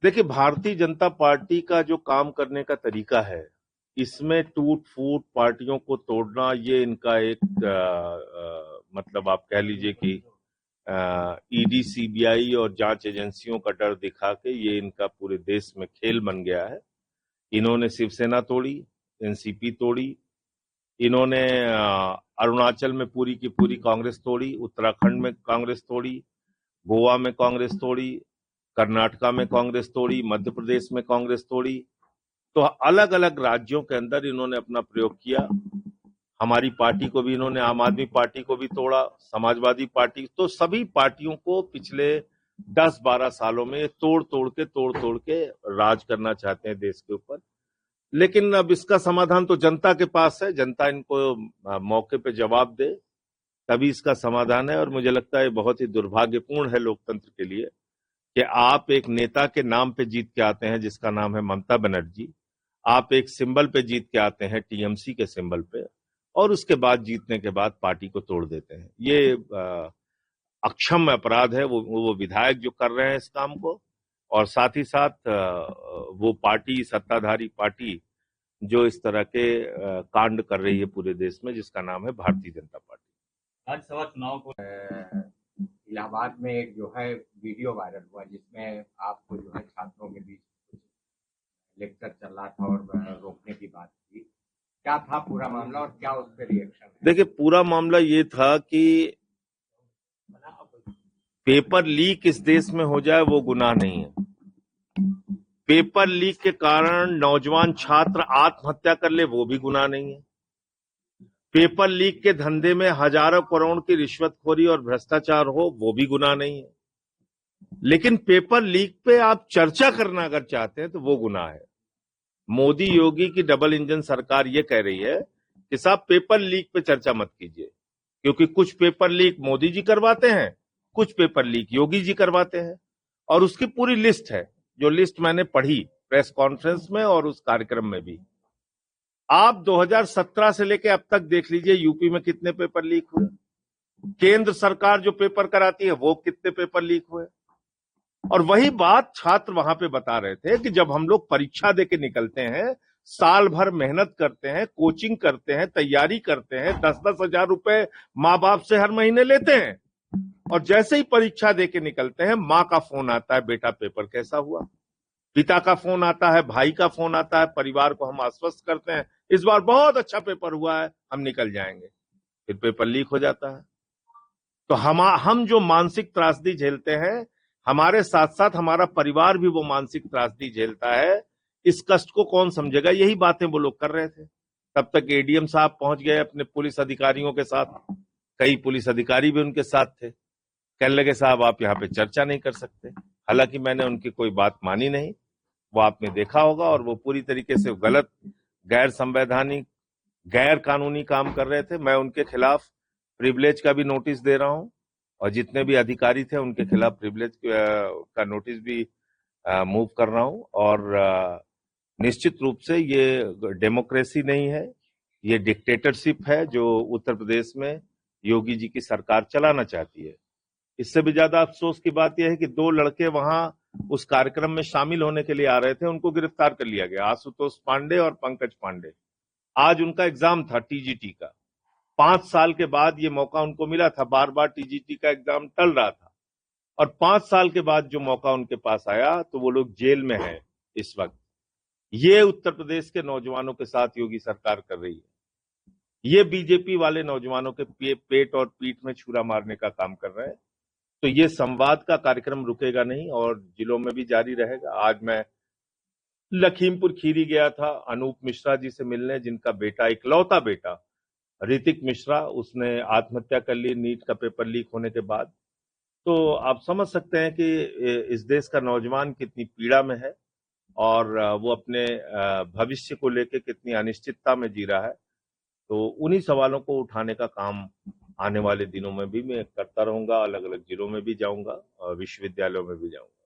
देखिए, भारतीय जनता पार्टी का जो काम करने का तरीका है, इसमें टूट-फूट पार्टियों को तोड़ना, ये इनका एक मतलब आप कह लीजिए कि ईडी, सीबीआई और जांच एजेंसियों का डर दिखा के ये इनका पूरे देश में खेल बन गया है। इन्होंने शिवसेना तोड़ी, एनसीपी तोड़ी, इन्होंने अरुणाचल में पूरी की पूरी कांग्रेस तोड़ी, उत्तराखंड में कांग्रेस तोड़ी, गोवा में कांग्रेस तोड़ी, कर्नाटका में कांग्रेस तोड़ी, मध्य प्रदेश में कांग्रेस तोड़ी। तो अलग अलग राज्यों के अंदर इन्होंने अपना प्रयोग किया। हमारी पार्टी को भी इन्होंने, आम आदमी पार्टी को भी तोड़ा, समाजवादी पार्टी, तो सभी पार्टियों को पिछले 10-12 सालों में तोड़ तोड़ के राज करना चाहते हैं देश के ऊपर। लेकिन अब इसका समाधान तो जनता के पास है, जनता इनको मौके पे जवाब दे, तभी इसका समाधान है। और मुझे लगता है बहुत ही दुर्भाग्यपूर्ण है लोकतंत्र के लिए कि आप एक नेता के नाम पे जीत के आते हैं जिसका नाम है ममता बनर्जी, आप एक सिंबल पे जीत के आते हैं, टीएमसी के सिंबल पे, और उसके बाद जीतने के बाद पार्टी को तोड़ देते हैं। ये अक्षम्य अपराध है वो विधायक जो कर रहे हैं इस काम को, और साथ ही साथ वो पार्टी, सत्ताधारी पार्टी जो इस तरह के कांड कर रही है पूरे देश में, जिसका नाम है भारतीय जनता पार्टी। राज्यसभा चुनाव को इलाहाबाद में एक जो है वीडियो वायरल हुआ जिसमें आपको जो है छात्रों के बीच कुछ लेक्चर चल रहा था और रोकने की बात थी। क्या था पूरा मामला और क्या उस पर रिएक्शन है? देखिए, पूरा मामला ये था कि पेपर लीक इस देश में हो जाए वो गुनाह नहीं है। पेपर लीक के कारण नौजवान छात्र आत्महत्या कर ले वो भी गुनाह नहीं है। पेपर लीक के धंधे में हजारों करोड़ की रिश्वतखोरी और भ्रष्टाचार हो वो भी गुनाह नहीं है। लेकिन पेपर लीक पे आप चर्चा करना अगर चाहते हैं तो वो गुनाह है। मोदी योगी की डबल इंजन सरकार ये कह रही है कि साहब पेपर लीक पे चर्चा मत कीजिए, क्योंकि कुछ पेपर लीक मोदी जी करवाते हैं, कुछ पेपर लीक योगी जी करवाते हैं, और उसकी पूरी लिस्ट है, जो लिस्ट मैंने पढ़ी प्रेस कॉन्फ्रेंस में और उस कार्यक्रम में भी। आप 2017 से लेके अब तक देख लीजिए यूपी में कितने पेपर लीक हुए, केंद्र सरकार जो पेपर कराती है वो कितने पेपर लीक हुए। और वही बात छात्र वहां पे बता रहे थे कि जब हम लोग परीक्षा देके निकलते हैं, साल भर मेहनत करते हैं, कोचिंग करते हैं, तैयारी करते हैं, 10-10 हजार रुपए माँ बाप से हर महीने लेते हैं, और जैसे ही परीक्षा देके निकलते हैं माँ का फोन आता है, बेटा पेपर कैसा हुआ। पिता का फोन आता है, भाई का फोन आता है, परिवार को हम आश्वस्त करते हैं इस बार बहुत अच्छा पेपर हुआ है, हम निकल जाएंगे, फिर पेपर लीक हो जाता है। तो हम जो मानसिक त्रासदी झेलते हैं, हमारे साथ साथ हमारा परिवार भी वो मानसिक त्रासदी झेलता है। इस कष्ट को कौन समझेगा, यही बातें वो लोग कर रहे थे। तब तक एडीएम साहब पहुंच गए अपने पुलिस अधिकारियों के साथ, कई पुलिस अधिकारी भी उनके साथ थे। कहने लगे साहब आप यहाँ पे चर्चा नहीं कर सकते। हालांकि मैंने उनकी कोई बात मानी नहीं, वो आपने देखा होगा, और वो पूरी तरीके से गलत, गैर संवैधानिक, गैर कानूनी काम कर रहे थे। मैं उनके खिलाफ प्रिविलेज का भी नोटिस दे रहा हूं, और जितने भी अधिकारी थे उनके खिलाफ प्रिविलेज का नोटिस भी मूव कर रहा हूं। और निश्चित रूप से ये डेमोक्रेसी नहीं है, ये डिक्टेटरशिप है जो उत्तर प्रदेश में योगी जी की सरकार चलाना चाहती है। इससे भी ज्यादा अफसोस की बात यह है कि 2 लड़के वहां उस कार्यक्रम में शामिल होने के लिए आ रहे थे, उनको गिरफ्तार कर लिया गया, आशुतोष पांडे और पंकज पांडे। आज उनका एग्जाम था टीजीटी का, 5 साल के बाद ये मौका उनको मिला था, बार बार टीजीटी का एग्जाम टल रहा था, और 5 साल के बाद जो मौका उनके पास आया तो वो लोग जेल में हैं इस वक्त। ये उत्तर प्रदेश के नौजवानों के साथ योगी सरकार कर रही है। ये बीजेपी वाले नौजवानों के पेट और पीठ में छुरा मारने का काम कर रहे हैं। तो ये संवाद का कार्यक्रम रुकेगा नहीं और जिलों में भी जारी रहेगा। आज मैं लखीमपुर खीरी गया था अनूप मिश्रा जी से मिलने, जिनका बेटा, इकलौता बेटा ऋतिक मिश्रा, उसने आत्महत्या कर ली नीट का पेपर लीक होने के बाद। तो आप समझ सकते हैं कि इस देश का नौजवान कितनी पीड़ा में है, और वो अपने भविष्य को लेकर कितनी अनिश्चितता में जी रहा है। तो उन्हीं सवालों को उठाने का काम आने वाले दिनों में भी मैं करता रहूंगा, अलग अलग जिलों में भी जाऊंगा और विश्वविद्यालयों में भी जाऊंगा।